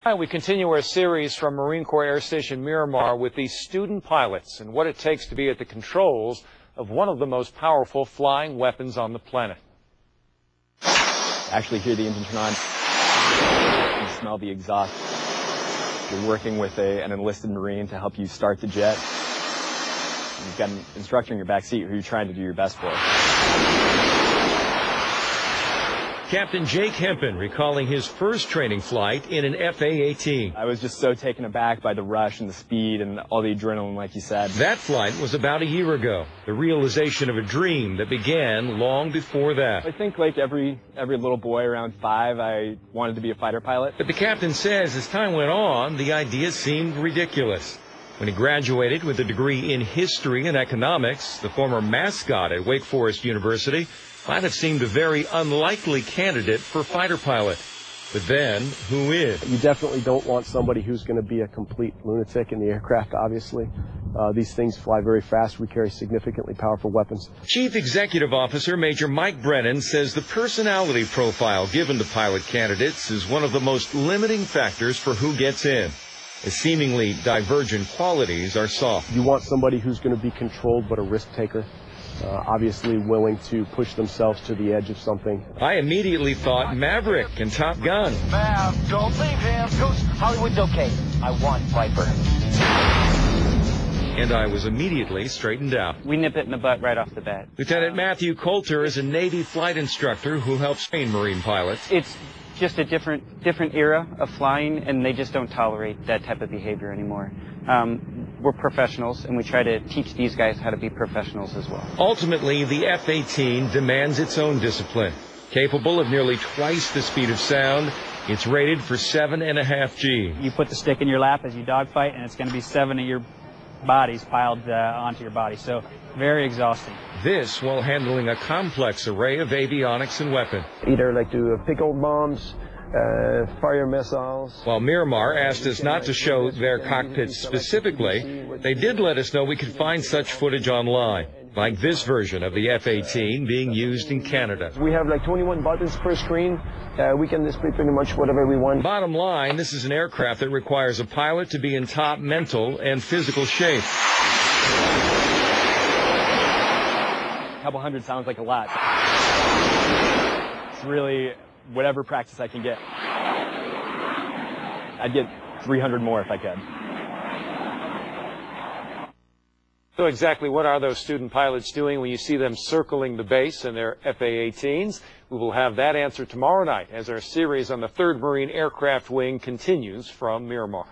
Hi, we continue our series from Marine Corps Air Station Miramar with these student pilots and what it takes to be at the controls of one of the most powerful flying weapons on the planet. Actually hear the engine turn on, you smell the exhaust. You're working with an enlisted Marine to help you start the jet. You've got an instructor in your back seat who you're trying to do your best for. Captain Jake Hempen recalling his first training flight in an A-18. I was just so taken aback by the rush and the speed and all the adrenaline, like you said. That flight was about a year ago, the realization of a dream that began long before that. I think like every little boy around 5, I wanted to be a fighter pilot. But the captain says as time went on, the idea seemed ridiculous. When he graduated with a degree in history and economics, the former mascot at Wake Forest University might have seemed a very unlikely candidate for fighter pilot. But then, who is? You definitely don't want somebody who's going to be a complete lunatic in the aircraft, obviously. These things fly very fast. We carry significantly powerful weapons. Chief Executive Officer Major Mike Brennan says the personality profile given to pilot candidates is one of the most limiting factors for who gets in, as seemingly divergent qualities are sought. You want somebody who's going to be controlled but a risk taker. Obviously willing to push themselves to the edge of something. I immediately thought Maverick and Top Gun. Mav, don't leave him. Hollywood's okay. I want Viper. And I was immediately straightened out. We nip it in the butt right off the bat. Lieutenant Matthew Coulter is a Navy flight instructor who helps train Marine pilots. It's just a different era of flying, and they just don't tolerate that type of behavior anymore. We're professionals, and we try to teach these guys how to be professionals as well. Ultimately, the F-18 demands its own discipline. Capable of nearly twice the speed of sound, it's rated for 7.5 G. You put the stick in your lap as you dogfight, and it's going to be 7 of your bodies piled onto your body. So very exhausting. This while handling a complex array of avionics and weapons. Either like do pickled bombs, fire missiles. While Miramar asked us not to show their cockpits specifically, they did let us know we could find such footage online, like this version of the F-18 being used in Canada. We have like 21 buttons per screen. We can display pretty much whatever we want. Bottom line, this is an aircraft that requires a pilot to be in top mental and physical shape. A couple hundred sounds like a lot. It's really whatever practice I can get. I'd get 300 more if I could. So exactly what are those student pilots doing when you see them circling the base in their FA-18s? We will have that answer tomorrow night as our series on the 3rd Marine Aircraft Wing continues from Miramar.